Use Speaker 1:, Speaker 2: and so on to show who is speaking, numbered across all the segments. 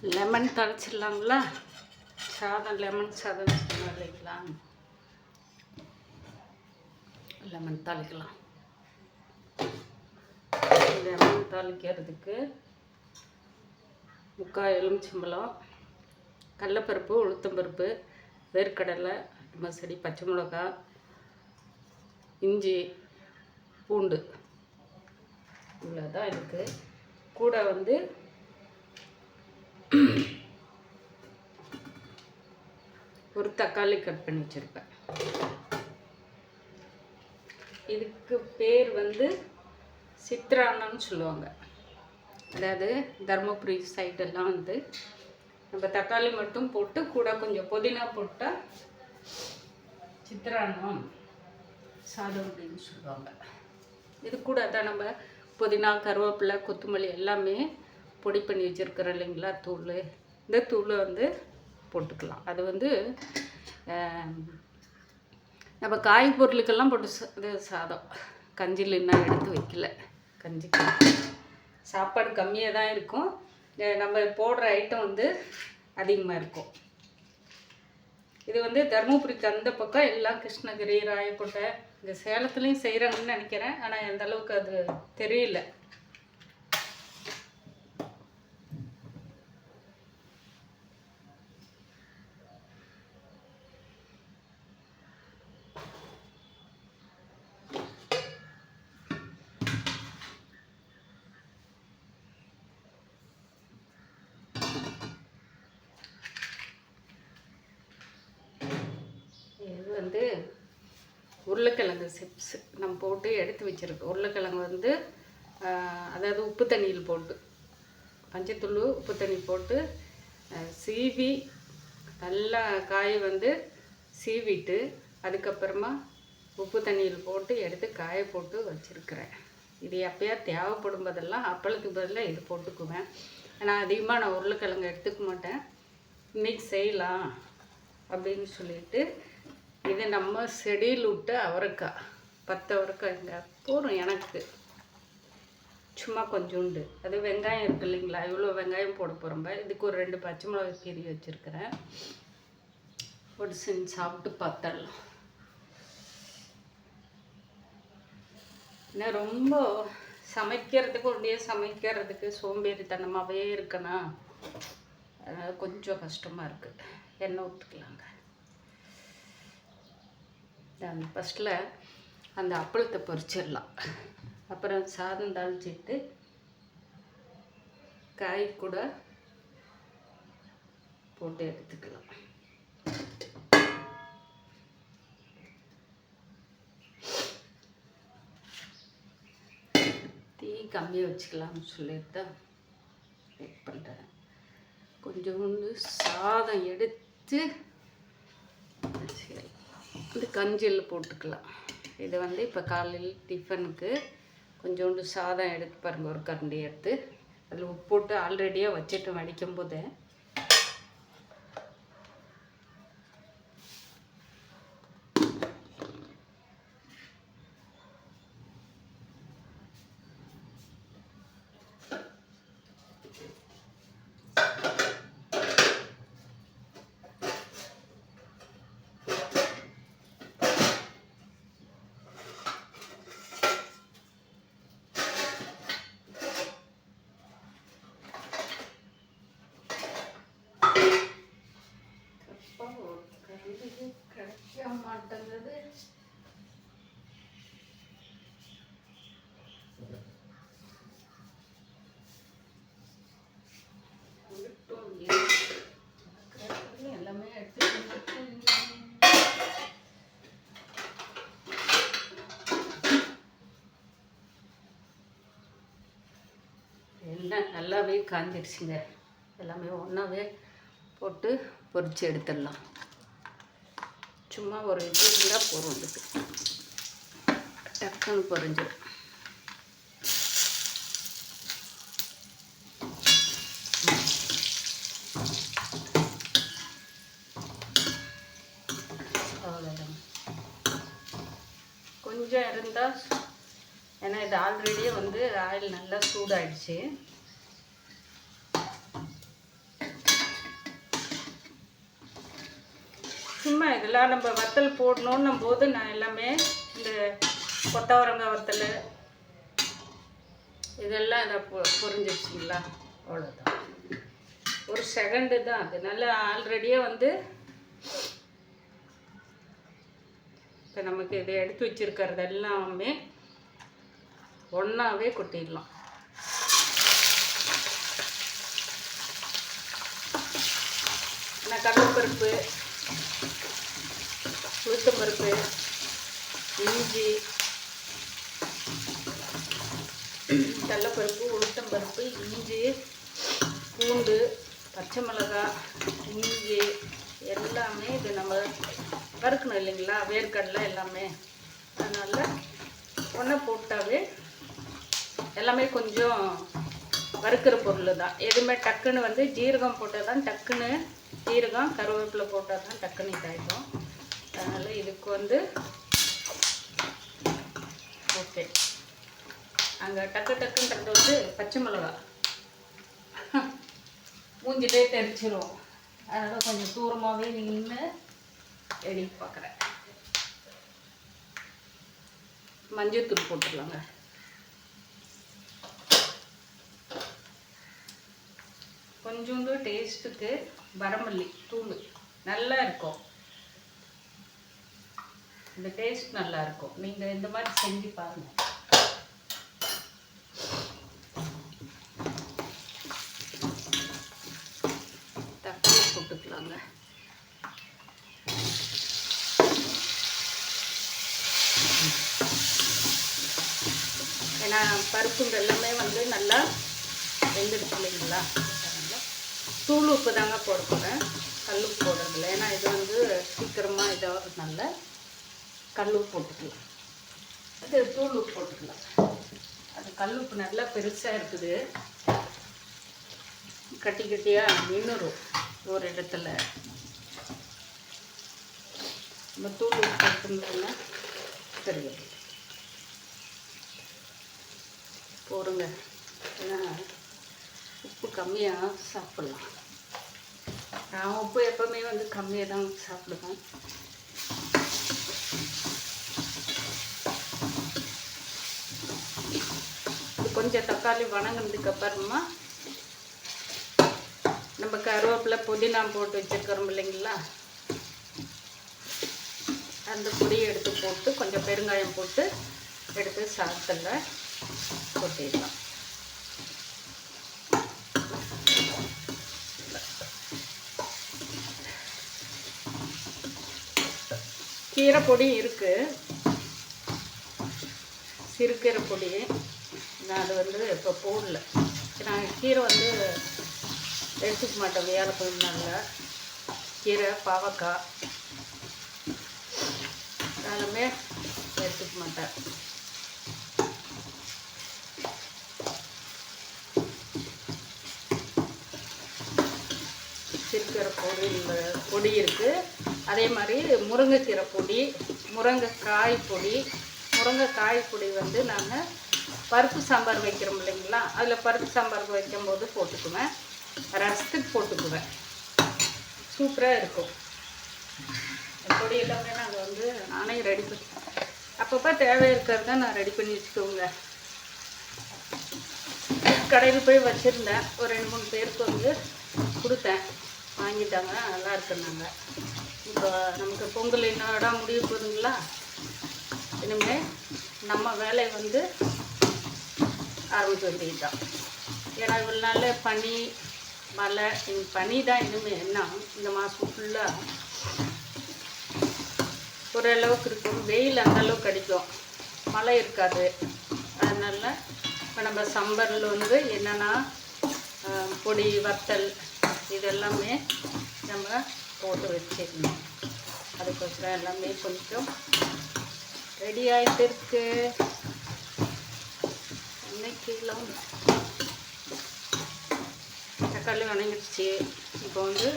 Speaker 1: Lemon தாளிச்சிடலாங்களா? சாதம் lemon சாதம் இல்லைங்களா? லெமன் தாளிக்கலாம். லெமன் தாளிக்கிறதுக்கு 3/4 எலுமிச்சம்பழம், கடலைப்பருப்பு, உளுத்தம்பருப்பு, வேர்க்கடலை, மசடி, பச்சை மிளகா, இஞ்சி, பூண்டு இவ்வளோதான் இருக்குது. கூட ஒரு தக்காளி கட் பண்ணி வச்சுருப்பேன். இதுக்கு பேர் சித்ரான்னம்னு சொல்லுவாங்க. அதாவது தருமபுரி சைடெல்லாம் நம்ம தக்காளி மட்டும் போட்டு கூட கொஞ்சம் புதினா போட்டால் சித்ரான்னம் சாதம் அப்படின்னு சொல்லுவாங்க. இது கூட தான் நம்ம புதினா, கருவேப்பிலை, கொத்தமல்லி எல்லாமே பொடி பண்ணி வச்சுருக்கிறோம் இல்லைங்களா? தூள். இந்த தூளை போட்டுக்கலாம். அது நம்ம காய் பொருளுக்கெல்லாம் போட்டு இது சாதம் கஞ்சியில் இன்னும் எடுத்து வைக்கல. கஞ்சிக்கு சாப்பாடு கம்மியாக தான் இருக்கும். நம்ம போடுற ஐட்டம் அதிகமாக இருக்கும். இது தருமபுரிக்கு அந்த பக்கம் எல்லாம் கிருஷ்ணகிரி, ராயக்கோட்டை, இங்கே சேலத்துலேயும் செய்கிறாங்கன்னு நினைக்கிறேன். ஆனால் எந்த அளவுக்கு அது தெரியல. இது உருளைக்கிழங்கு சிப்ஸ் நம்ம போட்டு எடுத்து வச்சுருக்கோம். உருளைக்கிழங்கு அதாவது உப்பு தண்ணியில் போட்டு, மஞ்சத்தூள், உப்பு தண்ணி போட்டு சீவி நல்லா காயை சீவிட்டு அதுக்கப்புறமா உப்பு தண்ணியில் போட்டு எடுத்து காய போட்டு வச்சுருக்கிறேன். இது எப்போயா தேவைப்படும் போதெல்லாம் அப்பளத்துக்கு பதிலாக இது போட்டுக்குவேன். ஆனால் அதிகமாக நான் உருளைக்கிழங்கு எடுத்துக்க மாட்டேன். இன்றைக்கி செய்யலாம் அப்படின்னு சொல்லிட்டு இது நம்ம செடியில் விட்டு அவரைக்காய், 10 அவரைக்காய் இங்கே போதும் எனக்கு. சும்மா கொஞ்சோண்டு அது வெங்காயம் இருக்குது இல்லைங்களா? இவ்வளோ வெங்காயம் போட போகிறோம்ப. இதுக்கு ஒரு 2 பச்சை மிளகா கீரி வச்சுருக்கிறேன். ஒரு செஞ்சு சாப்பிட்டு பார்த்தரலாம். ஏன்னா ரொம்ப சமைக்கிறதுக்கு சோம்பேறித்தனமாகவே இருக்கணும். அதனால் கொஞ்சம் கஷ்டமாக இருக்குது. எண்ணெய் ஊற்றிக்கலாங்க. ஃபஸ்ட்டில் அந்த அப்பளத்தை பொரிச்சிடலாம். அப்புறம் சாதம் தாளிச்சிட்டு காய் கூட போட்டு எடுத்துக்கலாம். தீ கம்மியாக வச்சுக்கலாம்னு சொல்லிட்டு தான் வெயிட் பண்ணுறேன். கொஞ்சோண்டு சாதம் எடுத்து இந்த கஞ்சியில் போட்டுக்கலாம். இது இப்போ காலையில் டிஃபனுக்கு கொஞ்சோண்டு சாதம் எடுத்து பாருங்கள், ஒரு கரண்டி எடுத்து அதில் உப்பு போட்டு ஆல்ரெடியாக வச்சுட்டு வடிக்கும் போது கிடைக்க மாட்டேங்குது. எல்லாமே எடுத்து எல்லாம் நல்லாவே காஞ்சிடுச்சுங்க. எல்லாமே ஒன்றாவே போட்டு பொரிச்சு எடுத்துடலாம். சும்மா ஒரு இது இருந்தால் போகிறோம். இதுக்கு டக்குன்னு பொரிஞ்சிடும். அவ்வளோதான். கொஞ்சம் இருந்தால், ஏன்னா இது ஆல்ரெடியே ஆயில் நல்லா சூடாயிடுச்சு. எல்லாம் நம்ம வத்தல் போடணுன்னும் போது நான் எல்லாமே இந்த கொத்தவரங்காய் வத்தல் இதெல்லாம் இதை பொரிஞ்சிடுச்சிங்களா, அவ்வளோதான். ஒரு செகண்டு தான் அது. நல்லா ஆல்ரெடியே வந்து இப்போ நமக்கு இதை எடுத்து வச்சுருக்கிறது எல்லாமே ஒன்றாவே கொட்டிடலாம். நான் கடலைப்பருப்பு, உளுத்தம்பருப்பு, இஞ்சி, கடலைப்பருப்பு, உளுத்தம்பருப்பு, இஞ்சி, பூண்டு, பச்சை மிளகாய், இஞ்சி எல்லாமே இது நம்ம வறுக்கணும் இல்லைங்களா, வேர்க்கடலை எல்லாமே. அதனால் ஒன்றா போட்டாவே எல்லாமே கொஞ்சம் வறுக்கிற பொருள் தான். எதுவுமே டக்குன்னு வந்து ஜீரகம் போட்டால் தான் டக்குன்னு, ஜீரகம் கருவேப்பிலை போட்டால் தான் டக்குன்னு இதாகிடும். அதனால் இதுக்கு வந்து ஓகே. அங்கே டக்குன்றது வந்து பச்சை மிளகா மூஞ்சிலே தெரிச்சிரும். அதனால் கொஞ்சம் தூரமாகவே நின்று எடுத்து பார்க்குறேன். மஞ்சள்தூள் போட்டுடலாங்க. கொஞ்சோண்டு டேஸ்ட்டுக்கு வரமல்லி தூள் நல்லா இருக்கும். இந்த டேஸ்ட் நல்லா இருக்கும். நீங்கள் இந்த மாதிரி செஞ்சு பாருங்கள். தக்காளி போட்டுக்கலாங்க. ஏன்னா பருப்புங்க எல்லாமே வந்து நல்லா வெந்துடுச்சு இல்லைங்களா. தூள் உப்பு தாங்க போட போகிறேன், கல் உப்பு போடுறதில்ல. ஏன்னா இது வந்து சீக்கிரமாக இதாகிறதுனால கல் உப்பு போட்டுக்கலாம். அது தூள் உப்பு போட்டுக்கலாம். அது கல் உப்பு நல்லா பெருசாக இருக்குது, கட்டி கட்டியாக நின்றுடும் ஒரு இடத்துல. நம்ம தூள் உப்பு போட்டுருந்தோம்னா தெரியும். போடுங்க, ஏன்னா உப்பு கம்மியாக சாப்பிட்லாம். நான் உப்பு எப்போவுமே வந்து கம்மியாக தான் சாப்பிடுவேன். கொஞ்சம் தக்காளி வணங்கினதுக்கு அப்புறமா நம்ம கருவேப்பிலை புதினா போட்டு வச்சுருக்கிறோம் இல்லைங்களா, அந்த பொடியை எடுத்து போட்டு கொஞ்சம் பெருங்காயம் போட்டு எடுத்து சாதத்தில் கொட்டிடலாம். கீரை பொடி இருக்குது, சிறுக்கீரை பொடி. நான் அது வந்து இப்போ போடல. நான் கீரை வந்து எடுத்துக்க மாட்டேன் வியாழக்கிழமைனால. கீரை, பாவக்காய் அதெல்லாமே எடுத்துக்க மாட்டேன். சிறுக்கீரை பொடி இருக்குது. அதே மாதிரி முருங்கைக்கீரை பொடி, முருங்கைக்காய் பொடி. முருங்கைக்காய் பொடி வந்து நாங்கள் பருப்பு சாம்பார் வைக்கிறோம் இல்லைங்களா, அதில் பருப்பு சாம்பார் வைக்கும்போது போட்டுக்குவேன், ரசத்துக்கு போட்டுக்குவேன். சூப்பராக இருக்கும். பொடி எல்லாமே நாங்கள் வந்து நானே ரெடி பண்ணி அப்பப்போ தேவை இருக்கிறத நான் ரெடி பண்ணி வச்சுக்கோங்க. கடையில் போய் வச்சுருந்தேன், ஒரு 2-3 பேருக்கு வந்து கொடுத்தேன், வாங்கிட்டாங்க, நல்லா இருக்குன்னாங்க. இப்போ நமக்கு பொங்கல் என்னடா முடிவு போகுதுங்களா, இனிமேல் நம்ம வேலை வந்து ஆரம்பிக்க வேண்டியதுதான். ஏன்னா இவ்வளோ நாள் பனி மழை, பனி தான் இனிமேல் என்ன இந்த மாதம் ஃபுல்லாக ஓரளவுக்கு இருக்கும். வெயில் அந்தளவுக்கு அடிக்கும், மழை இருக்காது. அதனால் இப்போ நம்ம சம்பரில் வந்து என்னென்னா பொடி வத்தல் இதெல்லாமே நம்ம போட்டு வச்சுக்கணும். அதுக்கோசரம் எல்லாமே கொஞ்சம் ரெடி ஆகிட்டு இருக்கு. இன்னைக்கெல்லாம் தக்காளி வணங்கிடுச்சு. இப்போ வந்து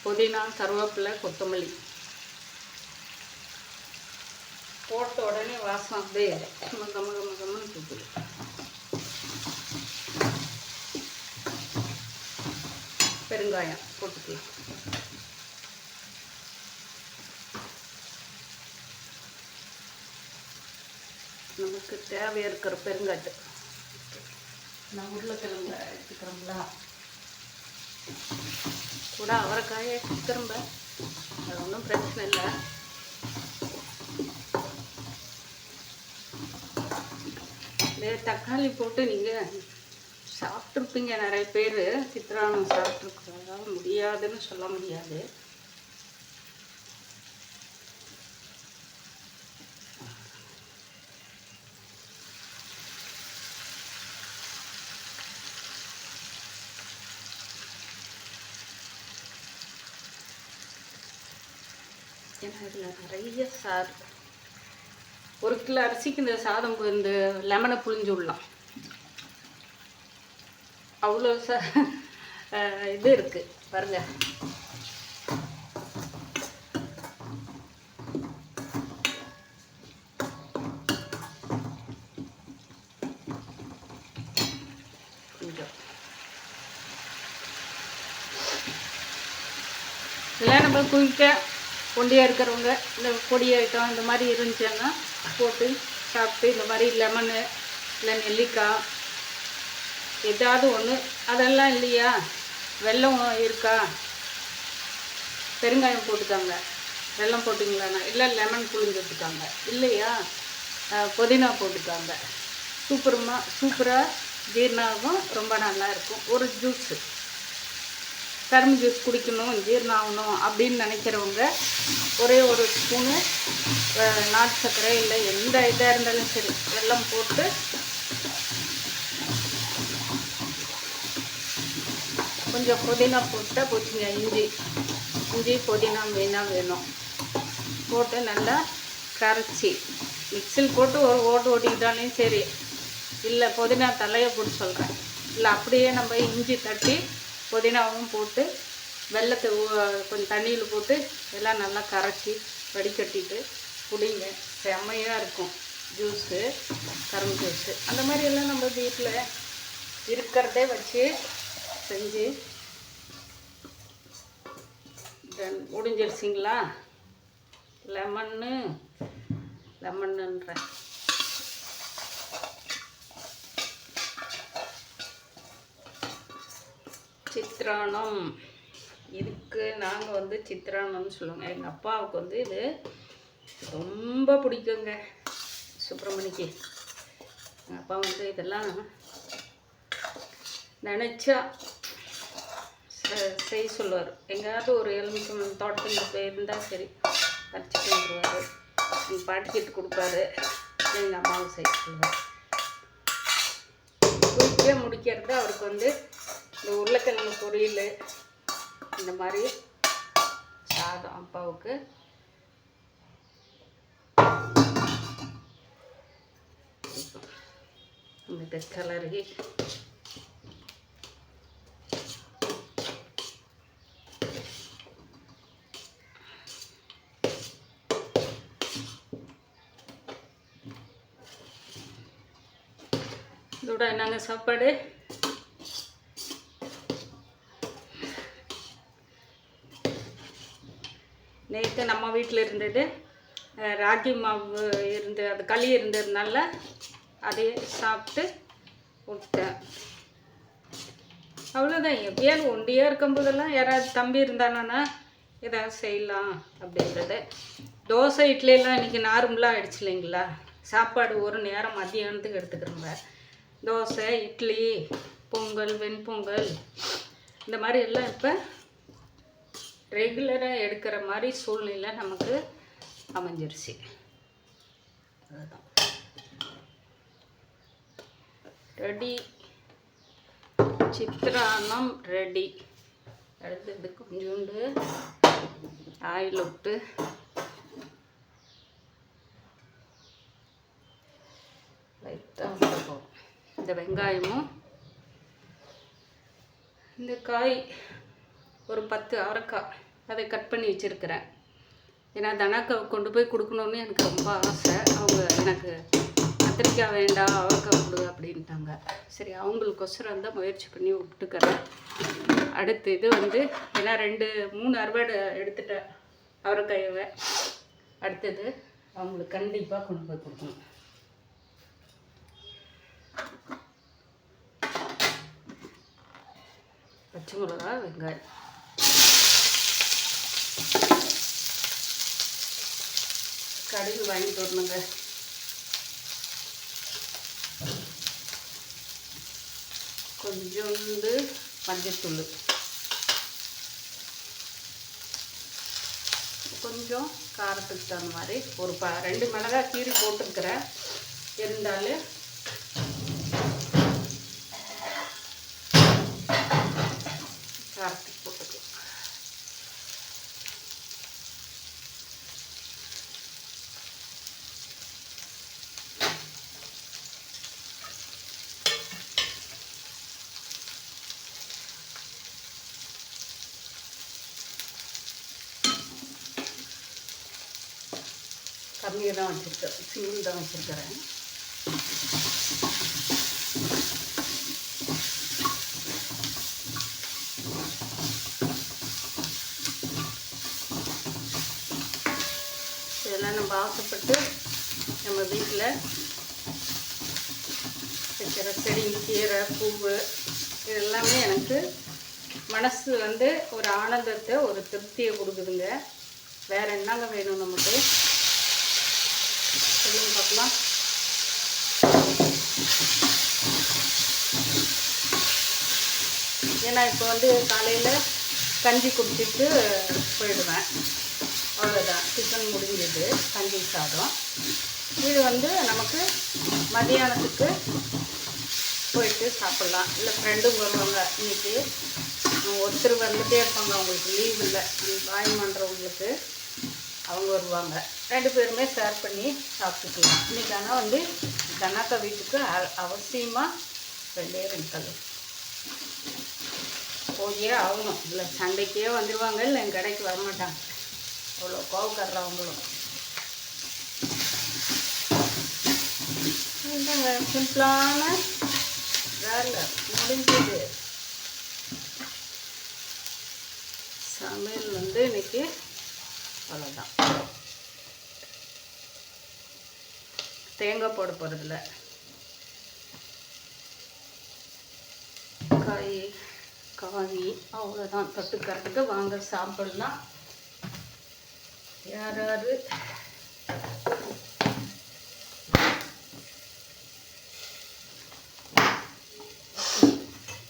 Speaker 1: புதினா, கருவேப்பிலை, கொத்தமல்லி போட்ட உடனே வாசம் அப்படியே கம்மன்னு கொடுக்குது. பெருங்காயம் போட்டுக்கலாம். நமக்கு தேவையாக இருக்கிற பெருங்காட்டு நான் உருளைக்கிழங்கு எடுத்துக்கிறோம்ல, கூட அவரைக்காயை திரும்ப அது ஒன்றும் பிரச்சனை இல்லை. தக்காளி போட்டு நீங்கள் சாப்பிட்ருப்பீங்க நிறைய பேர். சித்திரானம் சாப்பிட்ருக்குறதா முடியாதுன்னு சொல்ல முடியாது. ஏன்னா இதில் நிறைய சாறு, 1 கிலோ அரிசிக்கு இந்த சாதம் இந்த லெமனை புழிஞ்சு விடலாம். அவ்வளோ இது இருக்குது பாருங்க. கொஞ்சம் இல்லை நம்ம குயிக்க ஒண்டியாக இருக்கிறவங்க இந்த பொடி ஐட்டம் இந்த மாதிரி இருந்துச்சுன்னா போட்டு சாப்பிட்டு, இந்த மாதிரி லெமனு இல்லை நெல்லிக்காய் ஏதாவது ஒன்று, அதெல்லாம் இல்லையா வெல்லம் இருக்கா பெருங்காயம் போட்டுக்காங்க. வெல்லம் போட்டிங்களாண்ணா, இல்லை லெமன் புழிஞ்சு விட்டுக்காங்க, இல்லையா புதினா போட்டுக்காங்க. சூப்பராக ஜீரணாகும், ரொம்ப நல்லா இருக்கும். ஒரு ஜூஸு கரும்பு ஜூஸ் குடிக்கணும் ஜீரணம் ஆகணும் அப்படின்னு நினைக்கிறவங்க ஒரே ஒரு ஸ்பூனு நாட்டு சர்க்கரை இல்லை எந்த இதாக இருந்தாலும் சரி வெல்லம் போட்டு கொஞ்சம் புதினா போட்டால் போச்சுங்க. இஞ்சி புதினா மெயினாக வேணும். போட்டு நல்லா கரைச்சி மிக்சியில் போட்டு ஒரு ஓட்டிக்கிட்டாலும் சரி, இல்லை புதினா தலையை போட்டு சொல்கிறேன், இல்லை அப்படியே நம்ம இஞ்சி தட்டி புதினாவும் போட்டு வெல்லத்தை கொஞ்சம் தண்ணியில் போட்டு எல்லாம் நல்லா கரைச்சி வடிகட்டிட்டு குடிங்க. செம்மையாக இருக்கும் ஜூஸு, கரும்பு ஜூஸு. அந்த மாதிரி எல்லாம் நம்ம வீட்டில் இருக்கிறதே வச்சு செஞ்சு முடிஞ்சிருச்சிங்களா. லெமன்னுன்ற சித்திரானம், இதுக்கு நாங்கள் வந்து சித்திரானம்னு சொல்லுவோங்க. எங்கள் அப்பாவுக்கு வந்து இது ரொம்ப பிடிக்குங்க. சுப்பிரமணிக்கு எங்கள் அப்பா வந்து இதெல்லாம் நினச்சா செய்ய சொல்லுவார். எங்கேயாவது ஒரு எலுமிச்சம் தோட்டத்துக்கு போயிருந்தால் சரி பறிச்சுட்டு வந்துடுவார். எங்கள் பாட்டிக்கிட்டு கொடுப்பாரு, எங்கள் அம்மாவும் செய்ய சொல்லுவார். குயிக்கே முடிக்கிறது அவருக்கு வந்து இந்த உருளைக்கிழங்கு பொரியல், இந்த மாதிரி சாதம் அப்பாவுக்கு. இந்த கலரி இதோட என்னங்க சாப்பாடு? நேற்று நம்ம வீட்டில் இருந்தது ராகி மாவு இருந்து அது களி இருந்ததுனால அதே சாப்பிட்டு விட்டேன். அவ்வளோதான். எப்பயாவது ஒண்டியாக இருக்கும்போதெல்லாம் யாராவது தம்பி இருந்தானா ஏதாவது செய்யலாம் அப்படின்றது. தோசை இட்லியெல்லாம் இன்றைக்கி நார்மலாக ஆகிடுச்சு இல்லைங்களா. சாப்பாடு ஒரு நேரம் மத்தியானத்துக்கு எடுத்துக்கிறோங்க. தோசை இட்லி பொங்கல் வெண்பொங்கல் இந்த மாதிரி எல்லாம் இப்போ ரெகுலராக எடுக்கிற மாதிரி சூழ்நிலை நமக்கு அமைஞ்சிருச்சு. அதுதான் ரெடி, சித்திரானம் ரெடி. அடுத்தது கொஞ்சோண்டு ஆயில் விட்டு லைட்டாக போகும். இந்த வெங்காயமும் இந்த காய் ஒரு 10 அவரைக்காய் அதை கட் பண்ணி வச்சுருக்கிறேன். ஏன்னா தனாக்காவை கொண்டு போய் கொடுக்கணுன்னு எனக்கு ரொம்ப ஆசை. அவங்க எனக்கு கத்திரிக்காய் வேண்டாம் அவரைக்காய் கொடு அப்படின்ட்டாங்க. மாட்டாங்க. சரி, அவங்களுக்கொசரம் தான் முயற்சி பண்ணி விட்டுக்கிறேன். அடுத்து இது வந்து ஏன்னா 2-3 அறுவடை எடுத்துட்டேன் அவரைக்காயவை. அடுத்தது அவங்களுக்கு கண்டிப்பாக கொண்டு போய் கொடுக்கணும். பச்சை மிளகா, வெங்காயம், கடுகு வாங்கிட்டு வரணுங்க. கொஞ்சோண்டு மஞ்சத்தூள், கொஞ்சம் காரத்துக்கு தகுந்த மாதிரி ஒரு 2 மிளகாய் கீரி போட்டுருக்கிறேன். இருந்தாலும் காரத்துக்கு போட்டுக்கலாம். கம்மியாக தான் வச்சுருக்கேன், சிங்கிள் தான் வச்சுருக்கிறேன். இதெல்லாம் நம்ம ஆசைப்பட்டு நம்ம வீட்டில் வைக்கிற செடி, கீரை, பூவு இதெல்லாமே எனக்கு மனசு வந்து ஒரு ஆனந்தத்தை, ஒரு திருப்தியை கொடுக்குதுங்க. வேறு என்னங்க வேணும் நமக்கு சொல்லுங்க பார்க்கலாம். ஏன்னா இப்போ வந்து காலையில் கஞ்சி குடிச்சிட்டு போயிடுவேன், அவ்வளோதான். டிஃபன் முடிஞ்சது, கஞ்சி சாதம். இது வந்து நமக்கு மதியானத்துக்கு போயிட்டு சாப்பிட்லாம். இல்லை ஃப்ரெண்டும் வருவாங்க. இன்றைக்கி ஒருத்தர் வந்துகிட்டே இருப்பாங்க, அவங்களுக்கு லீவ் இல்லை, ஜாயின் பண்ணுறவங்களுக்கு அவங்க வருவாங்க. 2 பேருமே ஷேர் பண்ணி சாப்பிட்டுக்கலாம். இன்றைக்கி ஆனால் வந்து கண்ணாக்கா வீட்டுக்கு அவசியமாக 2 கல் போயே ஆகணும். இல்லை சண்டைக்கே வந்துடுவாங்க, இல்லை என் கடைக்கு வரமாட்டாங்க. அவ்வளோ கோவக்காரவங்களும். சிம்பிளான வேலை முடிஞ்சது. சமையல் வந்து இன்னைக்கு அவ்வளோதான். தேங்காய் போட போகிறதில்ல. காய் அவ்வளோதான். தொட்டுக்கிறதுக்கு வாங்க சாப்பிடலாம். யார்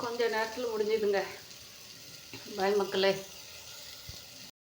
Speaker 1: கொஞ்ச நேரத்தில் முடிஞ்சுதுங்க. பாய் மக்களே.